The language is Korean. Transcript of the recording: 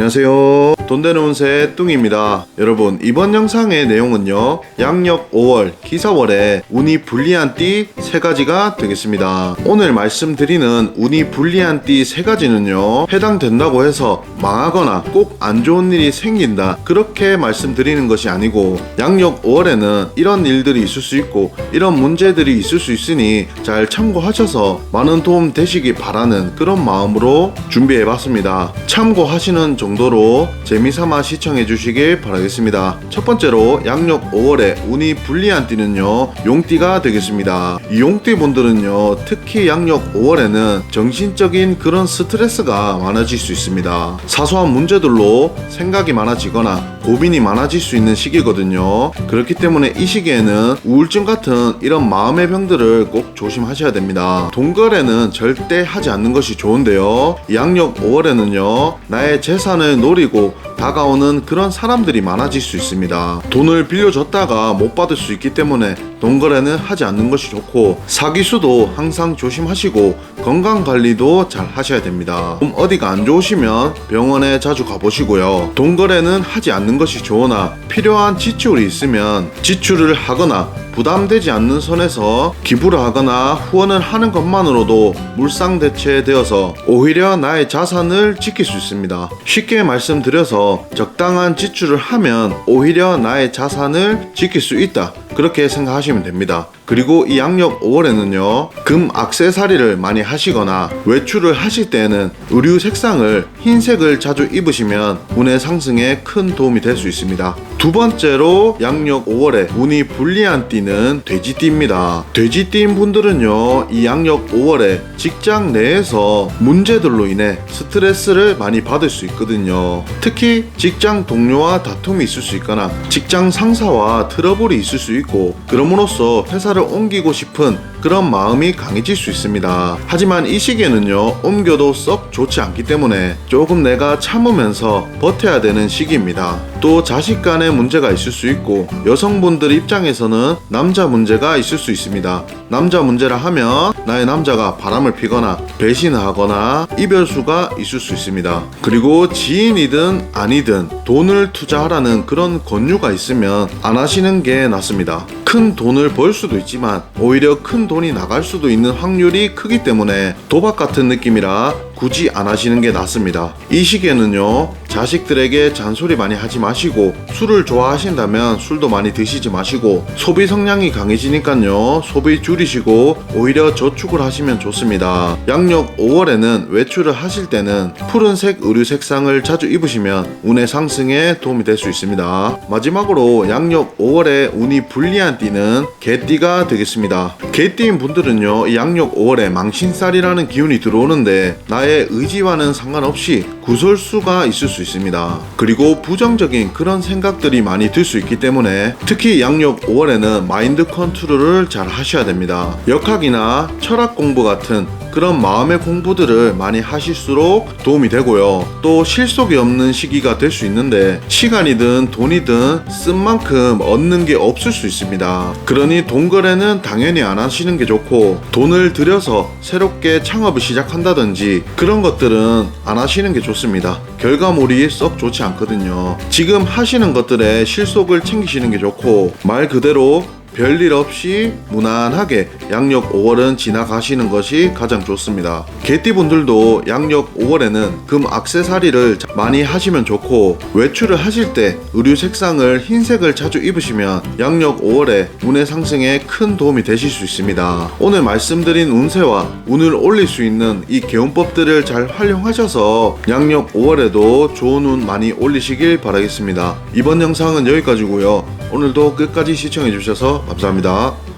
안녕하세요. 돈되는 운세 뚱입니다. 여러분, 이번 영상의 내용은요, 양력 5월 기사월에 운이 불리한 띠 3가지가 되겠습니다. 오늘 말씀드리는 운이 불리한 띠 3가지는요, 해당된다고 해서 망하거나 꼭 안 좋은 일이 생긴다, 그렇게 말씀드리는 것이 아니고, 양력 5월에는 이런 일들이 있을 수 있고 이런 문제들이 있을 수 있으니 잘 참고하셔서 많은 도움 되시기 바라는 그런 마음으로 준비해봤습니다. 참고하시는 정도로 재미삼아 시청해 주시길 바라겠습니다. 첫 번째로 양력 5월에 운이 불리한 띠는요, 용띠가 되겠습니다. 이 용띠 분들은요, 특히 양력 5월에는 정신적인 그런 스트레스가 많아질 수 있습니다. 사소한 문제들로 생각이 많아지거나 고민이 많아질 수 있는 시기거든요. 그렇기 때문에 이 시기에는 우울증 같은 이런 마음의 병들을 꼭 조심하셔야 됩니다. 돈거래는 절대 하지 않는 것이 좋은데요, 양력 5월에는요, 나의 재산을 노리고 다가오는 그런 사람들이 많아질 수 있습니다. 돈을 빌려줬다가 못 받을 수 있기 때문에 돈거래는 하지 않는 것이 좋고, 사기수도 항상 조심하시고 건강관리도 잘 하셔야 됩니다. 어디가 안 좋으시면 병원에 자주 가보시고요. 돈거래는 하지 않는 것이 좋으나 필요한 지출이 있으면 지출을 하거나 부담되지 않는 선에서 기부를 하거나 후원을 하는 것만으로도 물상대체되어서 오히려 나의 자산을 지킬 수 있습니다. 쉽게 말씀드려서 적당한 지출을 하면 오히려 나의 자산을 지킬 수 있다, 그렇게 생각하시면 됩니다. 그리고 이 양력 5월에는요, 금 액세서리를 많이 하시거나 외출을 하실 때에는 의류 색상을 흰색을 자주 입으시면 운의 상승에 큰 도움이 될 수 있습니다. 두 번째로 양력 5월에 운이 불리한 띠는 돼지띠입니다. 돼지띠인 분들은요, 이 양력 5월에 직장 내에서 문제들로 인해 스트레스를 많이 받을 수 있거든요. 특히 직장 동료와 다툼이 있을 수 있거나 직장 상사와 트러블이 있을 수 있고, 그럼으로써 회사를 옮기고 싶은 그런 마음이 강해질 수 있습니다. 하지만 이 시기에는요, 옮겨도 썩 좋지 않기 때문에 조금 내가 참으면서 버텨야 되는 시기입니다. 또 자식 간의 문제가 있을 수 있고, 여성분들 입장에서는 남자 문제가 있을 수 있습니다. 남자 문제라 하면 나의 남자가 바람을 피거나 배신을 하거나 이별수가 있을 수 있습니다. 그리고 지인이든 아니든 돈을 투자하라는 그런 권유가 있으면 안 하시는 게 낫습니다. 큰 돈을 벌 수도 있지만 오히려 큰 돈이 나갈 수도 있는 확률이 크기 때문에 도박 같은 느낌이라 굳이 안 하시는 게 낫습니다. 이 시기에는요, 자식들에게 잔소리 많이 하지 마시고, 술을 좋아하신다면 술도 많이 드시지 마시고, 소비 성향이 강해지니까요, 소비 줄이시고 오히려 저축을 하시면 좋습니다. 양력 5월에는 외출을 하실 때는 푸른색 의류 색상을 자주 입으시면 운의 상승에 도움이 될 수 있습니다. 마지막으로 양력 5월에 운이 불리한 띠는 개띠가 되겠습니다. 개띠인 분들은요, 양력 5월에 망신살이라는 기운이 들어오는데 나의 의지와는 상관없이 구설수가 있을 수 있습니다. 그리고 부정적인 그런 생각들이 많이 들 수 있기 때문에 특히 양력 5월에는 마인드 컨트롤을 잘 하셔야 됩니다. 역학이나 철학 공부 같은 그런 마음의 공부들을 많이 하실수록 도움이 되고요. 또 실속이 없는 시기가 될 수 있는데 시간이든 돈이든 쓴 만큼 얻는 게 없을 수 있습니다. 그러니 돈거래는 당연히 안 하시는 게 좋고, 돈을 들여서 새롭게 창업을 시작한다든지 그런 것들은 안 하시는 게 좋습니다. 결과물이 썩 좋지 않거든요. 지금 하시는 것들에 실속을 챙기시는 게 좋고, 말 그대로 별일 없이 무난하게 양력 5월은 지나가시는 것이 가장 좋습니다. 개띠분들도 양력 5월에는 금 액세서리를 많이 하시면 좋고, 외출을 하실 때 의류 색상을 흰색을 자주 입으시면 양력 5월에 운의 상승에 큰 도움이 되실 수 있습니다. 오늘 말씀드린 운세와 운을 올릴 수 있는 이 개운법들을 잘 활용하셔서 양력 5월에도 좋은 운 많이 올리시길 바라겠습니다. 이번 영상은 여기까지고요. 오늘도 끝까지 시청해주셔서 감사합니다.